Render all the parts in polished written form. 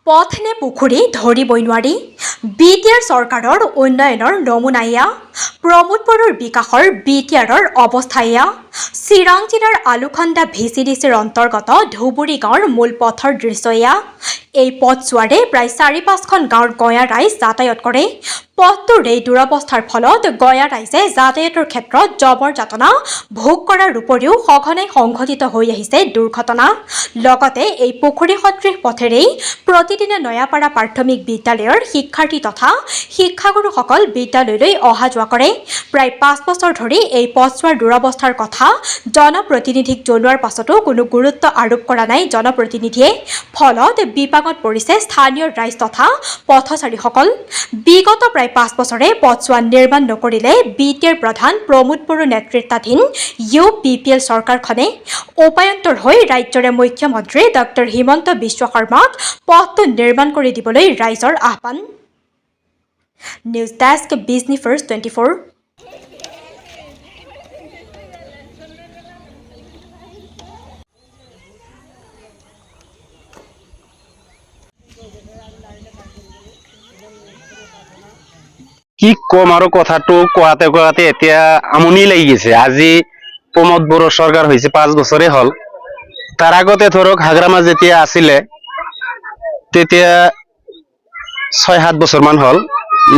পথ নে পুখুৰী ধৰিবই নোৱাৰি বিটিআৰ চৰকাৰৰ উন্নয়নৰ নমুনা এয়া প্ৰমোদপুৰৰ বিকাশৰ বিটিআৰৰ অৱস্থা এয়া চিৰাং জিলাৰ আলুখণ্ডা ভিচিডিচিৰ অন্তৰ্গত ধুবুৰী গাঁৱৰ মূল পথৰ দৃশ্য এয়া এই পথছোৱাৰে প্ৰায় ৪-৫খন গাঁৱৰ গঞা ৰাইজ যাতায়াত কৰে পথটোৰ এই দুৰৱস্থাৰ ফলত গঞা ৰাইজে যাতায়াতৰ ক্ষেত্ৰত জবৰ যাতনা ভোগ কৰাৰ উপৰিও সঘনাই সংঘটিত হৈ আহিছে দুৰ্ঘটনা লগতে এই পুখুৰী সদৃশ পথেৰেই প্ৰতিদিনে নয়াপাৰা প্ৰাথমিক বিদ্যালয়ৰ শিক্ষাৰ্থী তথা শিক্ষাগুৰুসকল বিদ্যালয়লৈ অহা যোৱা কৰে প্ৰায় ৫ বছৰ ধৰি এই পথছোৱাৰ দুৰৱস্থাৰ কথা জনপ্ৰতিনিধিক জনোৱাৰ পাছতো কোনো গুৰুত্ব আৰোপ কৰা নাই জনপ্ৰতিনিধিয়ে ফলত বিপাঙত পৰিছে স্থানীয় ৰাইজ তথা পথচাৰীসকল বিগত প্ৰায় ৫ বছৰে পথছোৱা নিৰ্মাণ নকৰিলে বিটিআৰ প্ৰধান প্ৰমোদ বড়োৰ নেতৃত্বাধীন UPPL চৰকাৰখনে উপায়ন্তৰ হৈ ৰাজ্যৰে মুখ্যমন্ত্ৰী ডক্টৰ হিমন্ত বিশ্ব শৰ্মাক পথটো নিৰ্মাণ কৰি দিবলৈ ৰাইজৰ আহ্বান নিউজ ডেস্ক বিজনী ফাৰ্ষ্ট 24 কি কম আৰু কথাটো কোৱাতে কোৱাতে এতিয়া আমনি লাগি গৈছে আজি প্ৰমোদ বড়ো চৰকাৰ হৈছে 5 বছৰে হল তাৰ আগতে ধৰক হাগ্ৰামা যেতিয়া আছিলে তেতিয়া 6-7 বছৰ মান হল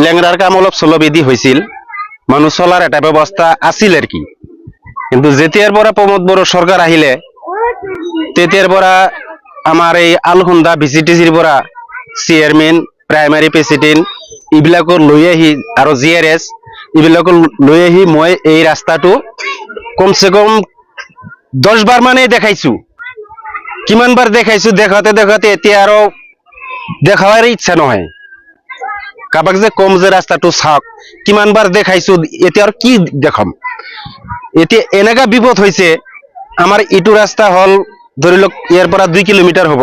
লেংৰাৰ কাম অলপ চলবিধি হৈছিল মানুহ চলাৰ এটা ব্যৱস্থা আছিল আৰু কি কিন্তু যেতিয়াৰ পৰা প্ৰমোদ বড়ো চৰকাৰ আহিলে তেতিয়াৰ পৰা আমাৰ এই আলুখণ্ডা ভিচিডিচিৰ পৰা চেয়াৰমেন প্ৰাইমাৰী প্ৰেচিডেণ্ট এইবিলাকৰ লৈ আহি আৰু GRS এইবিলাকৰ লৈ আহি মই এই ৰাস্তাটো কমসে কম 10 বাৰ মানে দেখাইছো কিমান বাৰ দেখাইছো দেখাতে এতিয়া আৰু দেখাৱাৰ ইচ্ছা নহয় কাবাক যে কম যে ৰাস্তাটো চাওক কিমান বাৰ দেখাইছো এতিয়া আৰু কি দেখাম এতিয়া এনেকা বিপদ হৈছে আমাৰ ইটো ৰাস্তা হল ধৰি লওক ইয়াৰ পৰা 2 কিলোমিটাৰ হ'ব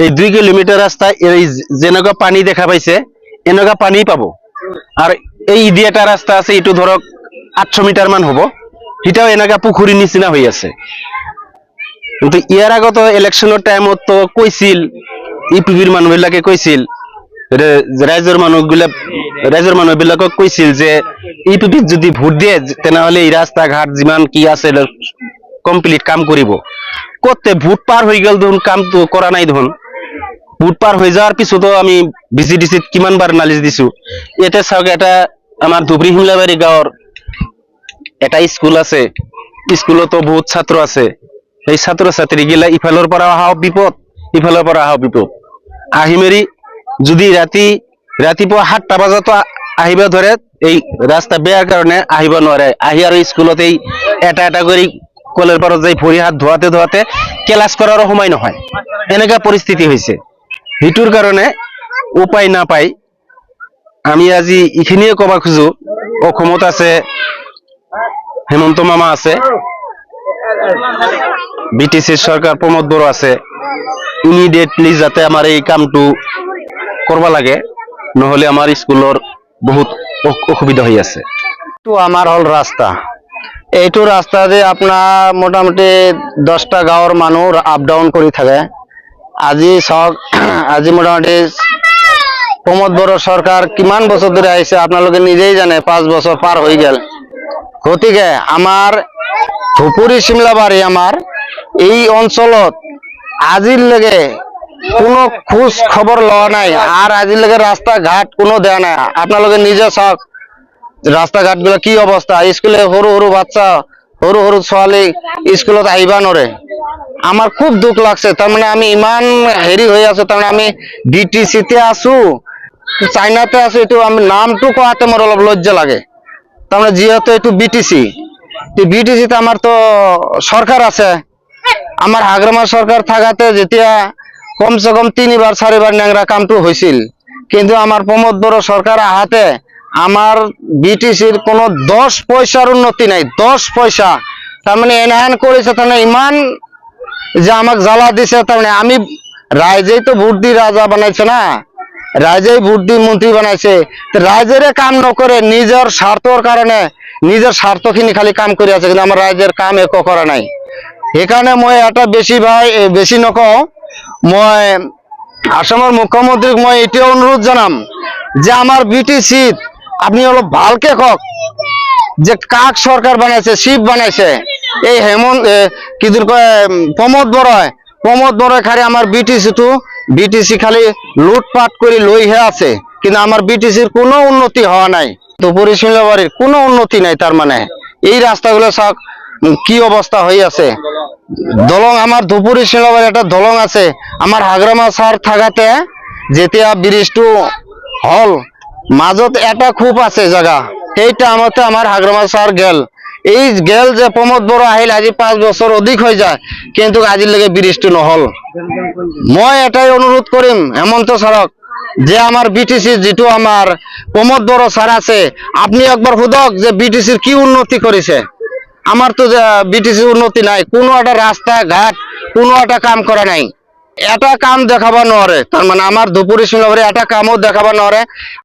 এই 2 কিলোমিটাৰ ৰাস্তা এই যেনেকা পানী দেখা পাইছে এনেকা পানী পাব আর এই ইডিয়াটা রাস্তা আছে এটু ধরক 800 মিটার মান হবো এটাও এনেকা পুখুরি নিচিনা হই আছে কিন্তু ইয়ার আগত ইলেকশনের টাইমত তো কইছিল ইপিবির মানুষবিলাকে কইছিল রাইজৰ মানুহবিলাকক কইছিল যে ইপিবি যদি ভোট দিয়ে তেনাহলে এই রাস্তা ঘাট যিমান কি আছে কমপ্লিট কাম কৰিব কতে ভোট পার হই গেল দেখুন কাম তো করা নাই দেখুন ভোট পার হয়ে যাওয়ার পিছতো আমি ভিচিডিসিত কিমান বার নালিশ দিছো এটা চাওক এটা আমার ধুবুৰী হিমলাবাৰী গাঁৱৰ এটা স্কুল আছে স্কুলতো বহুত ছাত্র আছে এই ছাত্র ছাত্রী গিলা ইফালৰ পৰা অহা বিপদ ইফালৰ পৰা অহা বিপদ আহি মেৰি যদি ৰাতিপুৱা 7টা বজাতো আহিব ধৰে এই ৰাস্তা বেয়াৰ কাৰণে আহিব নোৱাৰে আহি আৰু স্কুলত এই এটা কৰি কলেৰ পাৰত যাই ভৰি হাত ধোৱাতে ক্লাস কৰাৰ সময় নহয় এনেকা পৰিস্থিতি হৈছে হিটুৰ কাৰণে উপায় না পাই আমি আজি ইখিনিয়ে কবা খুজো অসমত আছে হেমন্ত মামা আছে BTC সরকার প্রমোদ বড়ো আছে ইমিডিয়েটলি যাতে আমার এই কামটো করবা লাগে নহলে আমার স্কুলের বহুত অসুবিধা হই আছে তো আমার হল রাস্তা এইটো রাস্তা যে আপনার মোটামুটি 10টা গাঁৱৰ মানুহ আপ ডাউন কৰি থাকে আজি মোটামুটি প্ৰমোদ বড়ো সরকার কিমান বছর ধরে আইছে আপনারা নিজেই জানে 5 বছর পার হয়ে গেল গতিকে আমার ধুবুৰী শিমলাবাৰী আমার এই অঞ্চলত আজির লেগে কোনো খোঁজ খবর লওয়া নাই আর আজির লেগে রাস্তা ঘাট কোনো দেয়া নাই আপনারা নিজে চাওক রাস্তা ঘাট গুলো কি অবস্থা স্কুলে সরু বাচ্চা সরু ছোৱালী স্কুলত আহিবা নৰে আমার খুব দুখ লাগছে তার মানে আমি ইমান হেৰি হৈ আছো তার মানে আমি BTC-তে আছো চাইনাতে আছো এটু আমি নামটো কোৱাতে মোৰ অলপ লজ্জা লাগে তার মানে যেহেতু এটু BTC-তে আমার তো সরকার আছে আমার হাগ্রামা সরকার থাকাতে যেতিয়া কমসে কম 3-4 বার ন্যাংরা কামটো হয়েছিল কিন্তু আমার প্রমোদ বড়ো সরকার আহাতে আমার BTC-র কোনো 10 পয়সার উন্নতি নাই 10 পয়সা তার মানে এনহান করেছে তার মানে ইমান যে আমাকে জ্বালা দিছে তার মানে আমি রাইজেই তো ভোট দি রাজা বানাইছে না রাইজেই ভোট দি মন্ত্রী বানাইছে রাইজের কাম নকরে নিজের স্বার্থর কারণে নিজের স্বার্থখিনি খালি কাম করে আছে কিন্তু আমার রাইজের কাম একো করা নাই সেইকাৰণে মই এটা বেছি নকওঁ মই আসামের মুখ্যমন্ত্রীক মই এটি অনুরোধ জানাম যে আমার বিটিসি আপনি অলপ ভালকে কক যে কাক সরকার বানাইছে শিব বানাইছে এই হেমন্ত কি দূর কয় প্রমোদ বড়াই খালি আমার বিটিসি খালি লুটপাট করে লইহে আছে কিন্তু আমার বিটিসির কোনো উন্নতি হওয়া নাই ধুপুরি শিলাবাড়ির কোনো উন্নতি নাই তার মানে এই রাস্তাগুলো সব কি অবস্থা হয়ে আছে দলং আমার ধুপুরি শিলাবাড়ি একটা দলং আছে আমার হাগ্রামা সার থাকাতে যেতিয়া ব্রিজটো হল মাজত এটা খুব আছে জায়গা সেইটা আমতে আমার হাগ্রামা সার গেল এই গেল যে প্রমোদ বড় আহিল আজি 5 বছর অধিক হয়ে যায় কিন্তু আজিলৈকে ব্রিজটো নহল মই এটাই অনুরোধ করিম হেমন্ত স্যারক যে আমার বিটিসি যেটো আমার প্রমোদ বড় স্যার আছে আপনি একবার হুদক যে বিটিসির কি উন্নতি করেছে আমার তো বিটিসি উন্নতি নাই কোনো একটা রাস্তা ঘাট কোনো একটা কাম করা নাই এটা কাম দেখাবা নরে তার মানে আমার ধুপুরি শিলাবাড়ি এটা কামও দেখাবা নরে